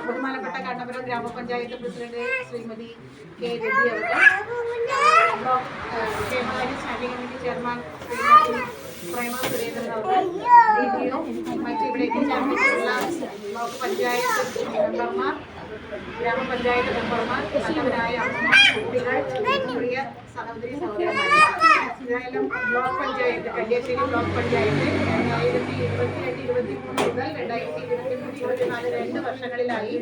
ബഹുമാനപ്പെട്ട കണ്ണപുരം ഗ്രാമപഞ്ചായത്ത് president Shrimati K Ravi അവർ, ക്ഷേമകാര്യ സ്റ്റാൻഡിംഗ് കമ്മിറ്റി ചെയർമാൻ ശ്രീമതി പ്രേമ സുരേന്ദ്രൻ അവർ, DPO, മറ്റിവിടേക്ക് ചേർന്നിട്ടുള്ള ബ്ലോക്ക് പഞ്ചായത്ത് മെമ്പർമാർ, ഗ്രാമപഞ്ചായത്ത് മെമ്പർമാർ, നല്ലവരായ കുട്ടികൾ, പ്രിയ സഹോദരി സഹോദരന്മാർ, ഏതായാലും ബ്ലോക്ക് പഞ്ചായത്ത് കല്യാശ്ശേരി ബ്ലോക്ക് പഞ്ചായത്ത് 2022-23 മുതൽ 2023-24 2 വർഷങ്ങളിലായി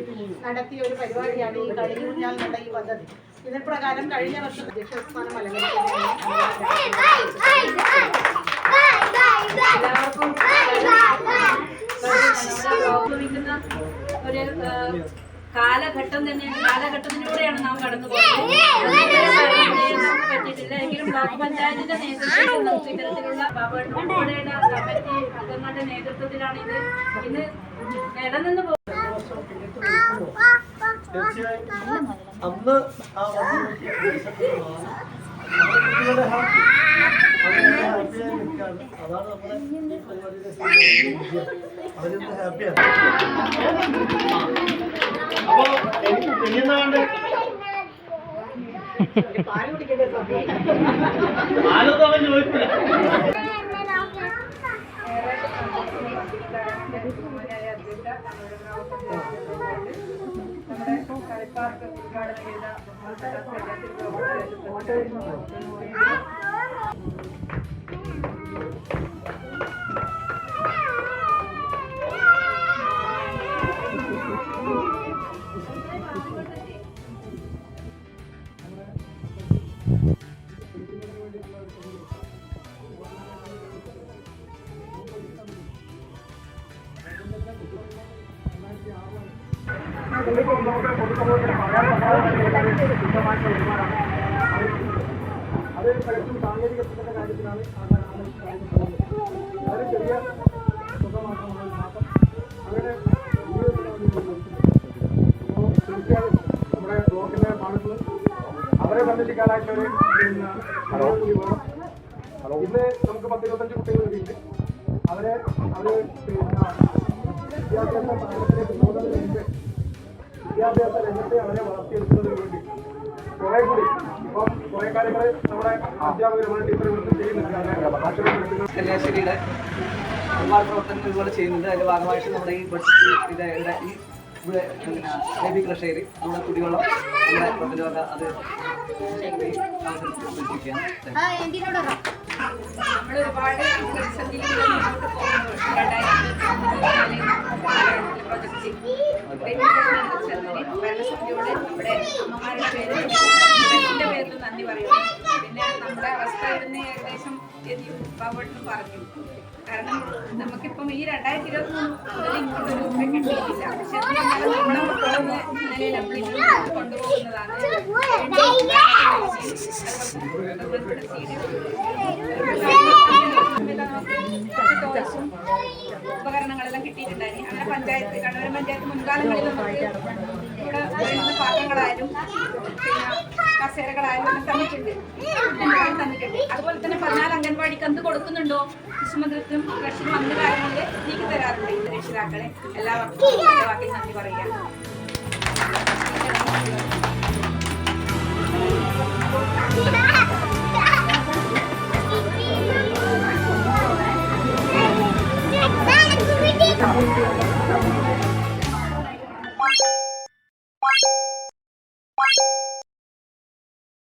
നടത്തിയ ഒരു പരിപാടിയാണ് ഈ കളിയൂഞ്ഞാൽ എന്ന ഈ പദ്ധതി. ഇതിന് പ്രകാരം കഴിഞ്ഞ വർഷം അധ്യക്ഷസ്ഥാനം എല്ലാവർക്കും ഒരു കാലഘട്ടം തന്നെയാണ്. കാലഘട്ടത്തിലൂടെയാണ് നാം കടന്നു പോകുന്നത്. പറ്റിയിട്ടില്ല എങ്കിലും ബ്ലോക്ക് പഞ്ചായത്തിന്റെ നേതൃത്വത്തിൽ നമുക്ക് ഇത്തരത്തിലുള്ള ബാബുടെ കമ്മിറ്റി അംഗങ്ങളുടെ നേതൃത്വത്തിലാണ് ഇത് ഇന്ന് നിലനിന്ന് പോകുന്നത്. അന്ന് അതാണ് അവരെന്ത് ഹാപ്പിയാണ്. അപ്പൊ എനിക്ക് പെയ്യുന്നതുകൊണ്ട് ആലോചന ചോദിക്കില്ല. നമ്മുടെ കളിപ്പാർക്ക് ഉദ്ഘാടനം ചെയ്ത അത് പലർക്കും സാങ്കേതികത്തിന്റെ കാര്യത്തിലാണ് വളരെ ചെറിയ സുഖമാക്കുന്നത് മാത്രം അങ്ങനെ തീർച്ചയായും നമ്മുടെ ബ്ലോക്കിലെ ആളുകൾ അവരെ സംരക്ഷിക്കാനായിട്ടൊരു വേണം. ഇന്ന് നമുക്ക് 10-25 കുട്ടികൾ കൂടിയുണ്ട്. അവര് വിദ്യാഭ്യാസ സ്ഥാനത്തിലേക്ക് പോകുന്നതിന് മുമ്പ് വിദ്യാഭ്യാസ രംഗത്തെ അവരെ വളർത്തിയെടുക്കുന്നതിന് വേണ്ടി കുറെ കൂടി ഇപ്പം കുറെ കാര്യങ്ങൾ നമ്മുടെ അധ്യാപകരുമായി ടീച്ചറുകൾക്ക് ചെയ്യുന്നുണ്ട്. കല്യാശ്ശേരിയുടെ ഒരുപാട് പ്രവർത്തനങ്ങൾ ഇതുപോലെ ചെയ്യുന്നുണ്ട്. അതിന്റെ ഭാഗമായിട്ട് നമ്മുടെ ഈ ഇവിടെ ഇവിടെ ബേബി ക്രഷേരി നമ്മുടെ കുടിവെള്ളം നമ്മുടെ പ്രതിരോധ അത് നമ്മൾ ഒരുപാട് പ്രതിസന്ധികളിൽ മുന്നോട്ട് പോകുന്നു. 2023 ഭരണസമിതിയോട് നമ്മുടെ അമ്മമാരുടെ പേരിൽ നന്ദി പറയുന്നു. പിന്നെ നമ്മുടെ അവസ്ഥ ഇടുന്ന ഏകദേശം ബാബുവേട്ടനും പറഞ്ഞു. കാരണം നമുക്കിപ്പം ഈ 2023 മുതൽ ഇങ്ങോട്ടൊരു രൂപ കിട്ടിയിട്ടില്ല. പക്ഷെ നമ്മുടെ മക്കളെന്ന നിലയിൽ നമ്മൾ കൊണ്ടുപോകുന്നതാണ്. ഉപകരണങ്ങളെല്ലാം കിട്ടിയിട്ടുണ്ടായിരുന്നു. അങ്ങനെ പഞ്ചായത്ത് കണ്ണൂർ പഞ്ചായത്ത് മുൻകാലങ്ങളിൽ നമുക്ക് ഇവിടെ വരുന്ന പാത്രങ്ങളായാലും പിന്നെ കസേരകളായാലും എല്ലാം തന്നിട്ടുണ്ട്. അതുപോലെ തന്നെ 14 അംഗൻവാടിക്ക് എന്ത് കൊടുക്കുന്നുണ്ടോ ശിശുമന്ദിരത്തിനും കൃഷിനും അന്ന് കാര്യങ്ങളിൽ നീക്കി തരാറുണ്ട് ഈ രക്ഷിതാക്കളെ. എല്ലാവർക്കും വാക്കിൽ നന്ദി പറയാം.